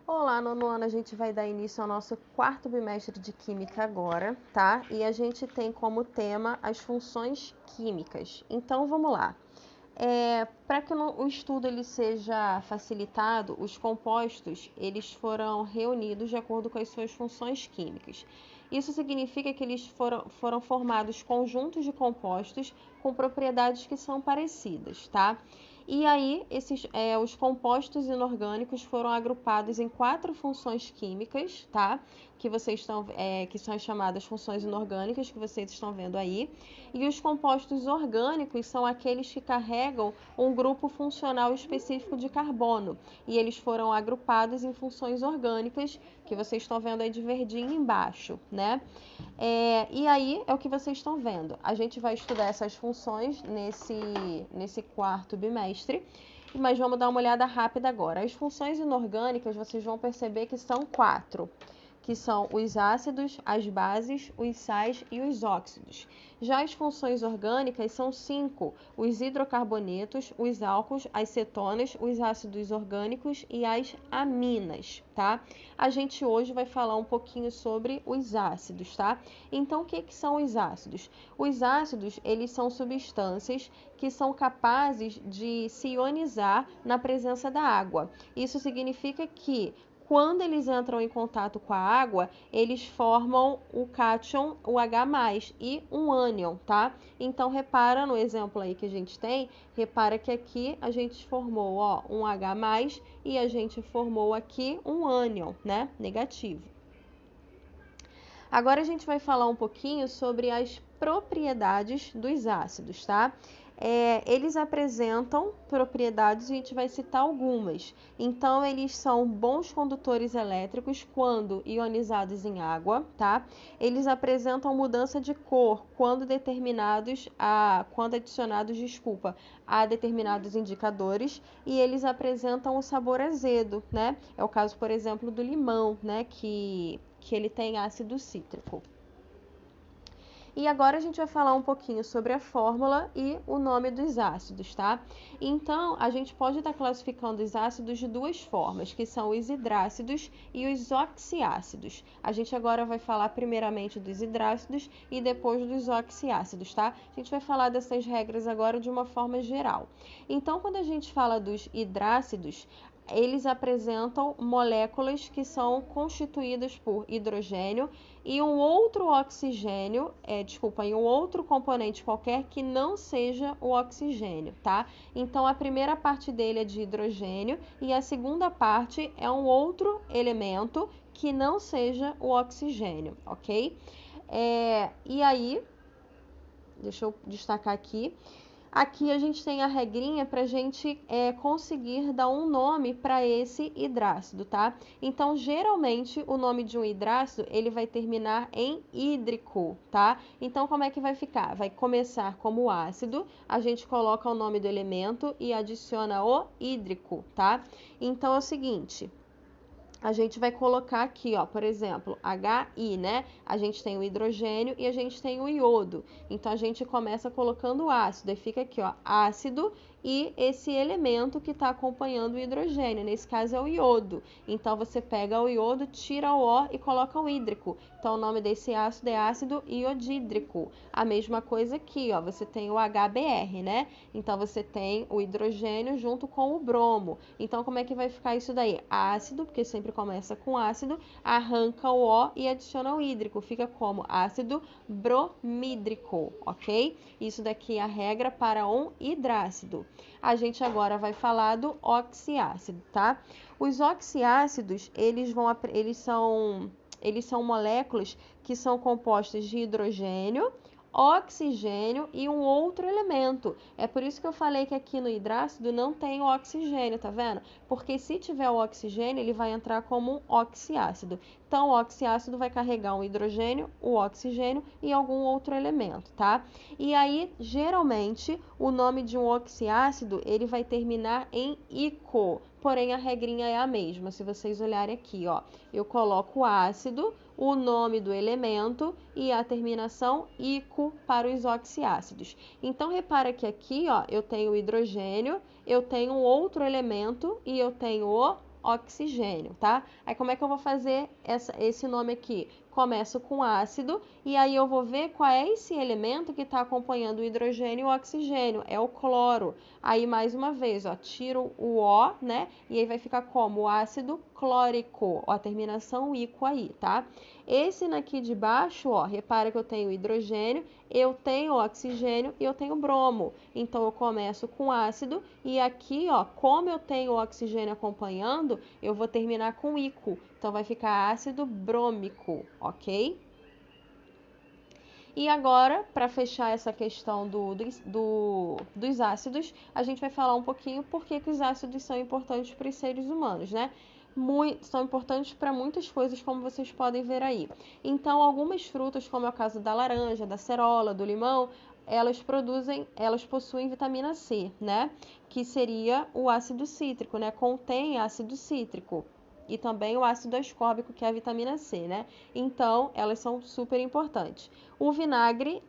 Olá, nono ano, a gente vai dar início ao nosso quarto bimestre de Química agora, tá? E a gente tem como tema as funções químicas. Então, vamos lá. Para que o estudo ele seja facilitado, os compostos eles foram reunidos de acordo com as suas funções químicas. Isso significa que eles foram formados conjuntos de compostos com propriedades que são parecidas, tá? E aí, os compostos inorgânicos foram agrupados em 4 funções químicas, tá? Que são as chamadas funções inorgânicas, que vocês estão vendo aí. E os compostos orgânicos são aqueles que carregam um grupo funcional específico de carbono. E eles foram agrupados em funções orgânicas, que vocês estão vendo aí de verdinho embaixo, né? E aí é o que vocês estão vendo. A gente vai estudar essas funções nesse quarto bimestre, mas vamos dar uma olhada rápida agora. As funções inorgânicas, vocês vão perceber que são 4, que são os ácidos, as bases, os sais e os óxidos. Já as funções orgânicas são 5, os hidrocarbonetos, os álcools, as cetonas, os ácidos orgânicos e as aminas, tá? A gente hoje vai falar um pouquinho sobre os ácidos, tá? Então, o que são os ácidos? Os ácidos, eles são substâncias que são capazes de se ionizar na presença da água. Isso significa que quando eles entram em contato com a água, eles formam o cátion, o H+, e um ânion, tá? Então, repara no exemplo aí que a gente tem, repara que aqui a gente formou, ó, um H+, e a gente formou aqui um ânion, né? Negativo. Agora a gente vai falar um pouquinho sobre as propriedades dos ácidos, tá? Eles apresentam propriedades, a gente vai citar algumas. Então, eles são bons condutores elétricos quando ionizados em água, tá? Eles apresentam mudança de cor quando adicionados, a determinados indicadores, e eles apresentam o sabor azedo, né? É o caso, por exemplo, do limão, né? Que ele tem ácido cítrico. E agora a gente vai falar um pouquinho sobre a fórmula e o nome dos ácidos, tá? Então, a gente pode estar classificando os ácidos de duas formas, que são os hidrácidos e os oxiácidos. A gente agora vai falar primeiramente dos hidrácidos e depois dos oxiácidos, tá? A gente vai falar dessas regras agora de uma forma geral. Então, quando a gente fala dos hidrácidos, eles apresentam moléculas que são constituídas por hidrogênio e um outro oxigênio, e um outro componente qualquer que não seja o oxigênio, tá? Então, a primeira parte dele é de hidrogênio e a segunda parte é um outro elemento que não seja o oxigênio, ok? E aí, deixa eu destacar aqui. Aqui a gente tem a regrinha para a gente conseguir dar um nome para esse hidrácido, tá? Então, geralmente, o nome de um hidrácido, ele vai terminar em hídrico, tá? Então, como é que vai ficar? Vai começar como ácido, a gente coloca o nome do elemento e adiciona o hídrico, tá? Então, é o seguinte... A gente vai colocar aqui, ó, por exemplo, HI, né? A gente tem o hidrogênio e a gente tem o iodo. Então, a gente começa colocando o ácido. E fica aqui, ó, ácido e esse elemento que está acompanhando o hidrogênio. Nesse caso, é o iodo. Então, você pega o iodo, tira o O e coloca o hídrico. Então, o nome desse ácido é ácido iodídrico. A mesma coisa aqui, ó, você tem o HBr, né? Então, você tem o hidrogênio junto com o bromo. Então, como é que vai ficar isso daí? Ácido, porque sempre começa com ácido, arranca o O e adiciona o hídrico. Fica como ácido bromídrico, ok? Isso daqui é a regra para um hidrácido. A gente agora vai falar do oxiácido, tá? Os oxiácidos, eles são moléculas que são compostas de hidrogênio, oxigênio e um outro elemento. É por isso que eu falei que aqui no hidrácido não tem o oxigênio, tá vendo? Porque se tiver o oxigênio, ele vai entrar como um oxiácido. Então, o oxiácido vai carregar um hidrogênio, o oxigênio e algum outro elemento, tá? E aí, geralmente, o nome de um oxiácido, ele vai terminar em ico. Porém, a regrinha é a mesma. Se vocês olharem aqui, ó, eu coloco ácido, o nome do elemento e a terminação ico para os oxiácidos. Então, repara que aqui, ó, eu tenho o hidrogênio, eu tenho um outro elemento e eu tenho o oxigênio, tá? Aí como é que eu vou fazer esse nome aqui? Começo com ácido e aí eu vou ver qual é esse elemento que está acompanhando o hidrogênio e o oxigênio, é o cloro. Aí mais uma vez, ó, tiro o O, né? E aí vai ficar como? O ácido clórico, ó, a terminação ico aí, tá? Esse aqui de baixo, ó, repara que eu tenho hidrogênio, eu tenho oxigênio e eu tenho bromo. Então eu começo com ácido e aqui, ó, como eu tenho o oxigênio acompanhando, eu vou terminar com ico. Então vai ficar ácido brômico, ok? E agora, para fechar essa questão dos ácidos, a gente vai falar um pouquinho por que os ácidos são importantes para os seres humanos, né? São importantes para muitas coisas, como vocês podem ver aí. Então, algumas frutas, como é o caso da laranja, da cerola, do limão, elas possuem vitamina C, né? Que seria o ácido cítrico, né? Contém ácido cítrico. E também o ácido ascórbico, que é a vitamina C, né? Então, elas são super importantes. O vinagre,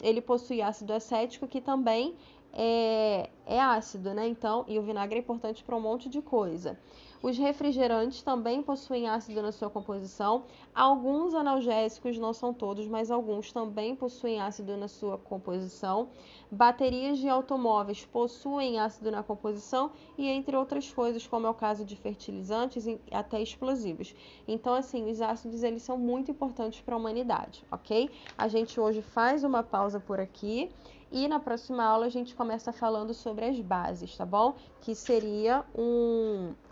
ele possui ácido acético, que também é ácido, né? Então, e o vinagre é importante para um monte de coisa. Os refrigerantes também possuem ácido na sua composição. Alguns analgésicos, não são todos, mas alguns também possuem ácido na sua composição. Baterias de automóveis possuem ácido na composição e entre outras coisas, como é o caso de fertilizantes e até explosivos. Então, assim, os ácidos eles são muito importantes para a humanidade, ok? A gente hoje faz uma pausa por aqui e na próxima aula a gente começa falando sobre as bases, tá bom? Que seria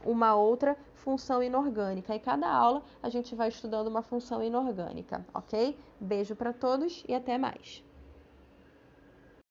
uma outra função inorgânica. E cada aula a gente vai estudando uma função inorgânica, ok? Beijo para todos e até mais!